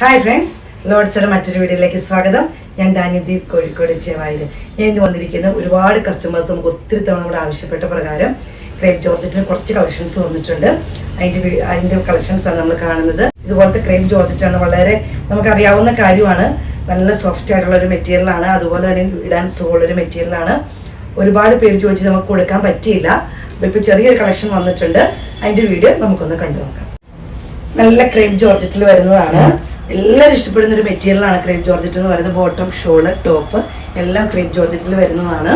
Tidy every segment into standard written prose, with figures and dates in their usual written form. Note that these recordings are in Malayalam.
ഹായ് ഫ്രണ്ട്സ്, ലോഡ്സിന്റെ മറ്റൊരു വീഡിയോയിലേക്ക് സ്വാഗതം. ഞാൻ ഡാനിദീപ്, കോഴിക്കോട് ചേവായൂര്. ഞാൻ ഇന്ന് വന്നിരിക്കുന്ന ഒരുപാട് കസ്റ്റമേഴ്സ് നമുക്ക് ഒത്തിരി തവണ കൂടെ ആവശ്യപ്പെട്ട പ്രകാരം ക്രേപ്പ് ജോർജറ്റിന് കുറച്ച് കളക്ഷൻസ് വന്നിട്ടുണ്ട്. അതിന്റെ കളക്ഷൻസ് ആണ് നമ്മൾ കാണുന്നത്. ഇതുപോലത്തെ ക്രേപ്പ് ജോർജറ്റാണ്, വളരെ നമുക്കറിയാവുന്ന കാര്യമാണ്. നല്ല സോഫ്റ്റ് ആയിട്ടുള്ള ഒരു മെറ്റീരിയലാണ്, അതുപോലെ തന്നെ ഇടാൻ സുഖമുള്ള ഒരു മെറ്റീരിയലാണ്. ഒരുപാട് പേര് ചോദിച്ച് നമുക്ക് കൊടുക്കാൻ പറ്റിയില്ല. ഇപ്പൊ ചെറിയൊരു കളക്ഷൻ വന്നിട്ടുണ്ട്. അതിന്റെ വീഡിയോ നമുക്കൊന്ന് കണ്ടു നോക്കാം. നല്ല ക്രേപ്പ് ജോർജറ്റിൽ വരുന്നതാണ്. എല്ലാവരും ഇഷ്ടപ്പെടുന്ന ഒരു മെറ്റീരിയലാണ് ക്രേപ്പ് ജോർജറ്റ് എന്ന് പറയുന്നത്. ബോട്ടം, ഷോള്, ടോപ്പ് എല്ലാം ക്രേപ്പ് ജോർജറ്റിൽ വരുന്നതാണ്.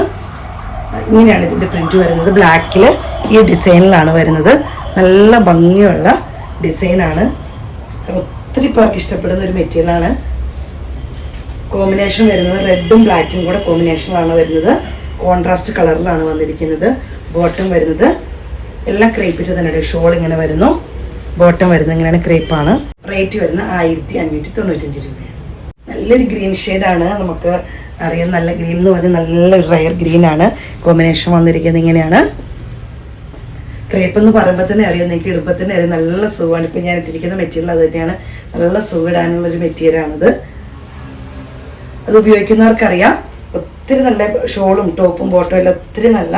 ഇങ്ങനെയാണ് ഇതിന്റെ പ്രിന്റ് വരുന്നത്. ബ്ലാക്കിൽ ഈ ഡിസൈനിലാണ് വരുന്നത്. നല്ല ഭംഗിയുള്ള ഡിസൈനാണ്. ഒത്തിരി പേർക്ക് ഇഷ്ടപ്പെടുന്ന ഒരു മെറ്റീരിയലാണ്. കോമ്പിനേഷൻ വരുന്നത് റെഡും ബ്ലാക്കും കൂടെ കോമ്പിനേഷനിലാണ് വരുന്നത്. കോൺട്രാസ്റ്റ് കളറിലാണ് വന്നിരിക്കുന്നത്. ബോട്ടം വരുന്നത് എല്ലാം ക്രേപ്പിച്ച് തന്നെ. ഷോൾ ഇങ്ങനെ വരുന്നു. ബോട്ടം വരുന്നത് ഇങ്ങനെയാണ്, ക്രേപ്പാണ്. റേറ്റ് വരുന്ന 1595 രൂപയാണ്. നല്ലൊരു ഗ്രീൻ ഷെയ്ഡാണ്. നമുക്ക് അറിയാം, നല്ല ഗ്രീൻ എന്ന് പറഞ്ഞാൽ നല്ലൊരു റയർ ഗ്രീൻ ആണ്. കോമ്പിനേഷൻ വന്നിരിക്കുന്നത് ഇങ്ങനെയാണ്. ക്രേപ്പ് എന്ന് പറയുമ്പോൾ തന്നെ അറിയാം, നിങ്ങൾക്ക് ഇടുമ്പോൾ തന്നെ അറിയാം, നല്ല സുഖമാണ്. ഇപ്പം ഞാൻ ഇട്ടിരിക്കുന്ന മെറ്റീരിയൽ അത് തന്നെയാണ്. നല്ല സുഖം ഇടാനുള്ളൊരു മെറ്റീരിയലാണിത്. അത് ഉപയോഗിക്കുന്നവർക്കറിയാം. ഒത്തിരി നല്ല ഷോളും ടോപ്പും ബോട്ടവും എല്ലാം ഒത്തിരി നല്ല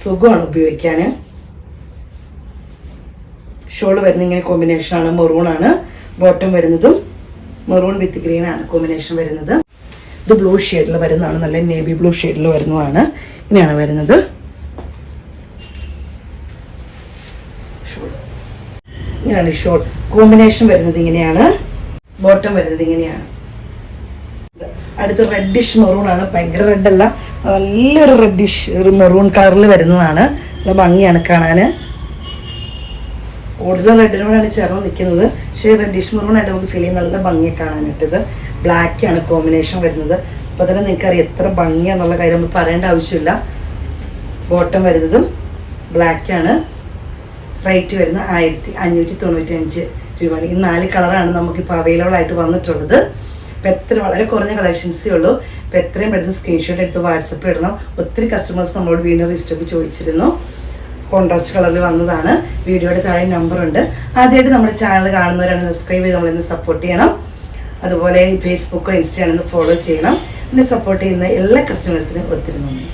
സുഖമാണ് ഉപയോഗിക്കാൻ. ഷോള് വരുന്നത് ഇങ്ങനെ കോമ്പിനേഷനാണ്. മെറൂണാണ് ബോട്ടം വരുന്നതും. മെറൂൺ വിത്ത് ഗ്രീൻ ആണ് കോമ്പിനേഷൻ വരുന്നത്. ഇത് ബ്ലൂ ഷെയ്ഡിൽ വരുന്നതാണ്. നല്ല നേവി ബ്ലൂ ഷെയ്ഡിൽ വരുന്നതാണ്. ഇങ്ങനെയാണ് വരുന്നത്. ഇങ്ങനെയാണ് ഷോൾ. കോമ്പിനേഷൻ വരുന്നത് ഇങ്ങനെയാണ്. ബോട്ടം വരുന്നത് ഇങ്ങനെയാണ്. അടുത്ത റെഡിഷ് മെറൂൺ ആണ്. ഭയങ്കര റെഡ് അല്ല, നല്ലൊരു റെഡിഷ് ഒരു മെറൂൺ കളറിൽ വരുന്നതാണ്. നല്ല ഭംഗിയാണ് കാണാൻ. കൂടുതൽ റെഡിനോടാണ് ചേർന്ന് നിൽക്കുന്നത്. പക്ഷേ റെഡിഷ് മെറൂൺ ആയിട്ട് നമുക്ക് ഫീൽ ചെയ്യുന്ന നല്ല ഭംഗിയെ കാണാനായിട്ട്. ഇത് ബ്ലാക്കാണ് കോമ്പിനേഷൻ വരുന്നത്. അപ്പോൾ തന്നെ നിങ്ങൾക്കറിയാം എത്ര ഭംഗിയാന്നുള്ള കാര്യം നമ്മൾ പറയേണ്ട ആവശ്യമില്ല. ബോട്ടം വരുന്നതും ബ്ലാക്കാണ്. റേറ്റ് വരുന്ന 1595 രൂപയാണ്. ഈ 4 കളറാണ് നമുക്കിപ്പോൾ അവൈലബിൾ ആയിട്ട് വന്നിട്ടുള്ളത്. ഇപ്പം വളരെ കുറഞ്ഞ കളക്ഷൻസേ ഉള്ളൂ. ഇപ്പം എത്രയും പെട്ടെന്ന് സ്ക്രീൻഷോട്ട് എടുത്ത് വാട്സപ്പ് ഇടണം. ഒത്തിരി കസ്റ്റമേഴ്സ് നമ്മളോട് വീണ്ടും രജിസ്റ്റർ ചോദിച്ചിരുന്നു. കോൺട്രാസ്റ്റ് കളറിൽ വന്നതാണ്. വീഡിയോയുടെ താഴെ നമ്പറുണ്ട്. ആദ്യമായിട്ട് നമ്മുടെ ചാനൽ കാണുന്നവരാണ്, സബ്സ്ക്രൈബ് ചെയ്ത് നമ്മളിന്ന് സപ്പോർട്ട് ചെയ്യണം. അതുപോലെ ഫേസ്ബുക്കോ ഇൻസ്റ്റയാണെന്ന് ഫോളോ ചെയ്യണം. എന്നെ സപ്പോർട്ട് ചെയ്യുന്ന എല്ലാ കസ്റ്റമേഴ്സിനും ഒത്തിരി നന്ദി.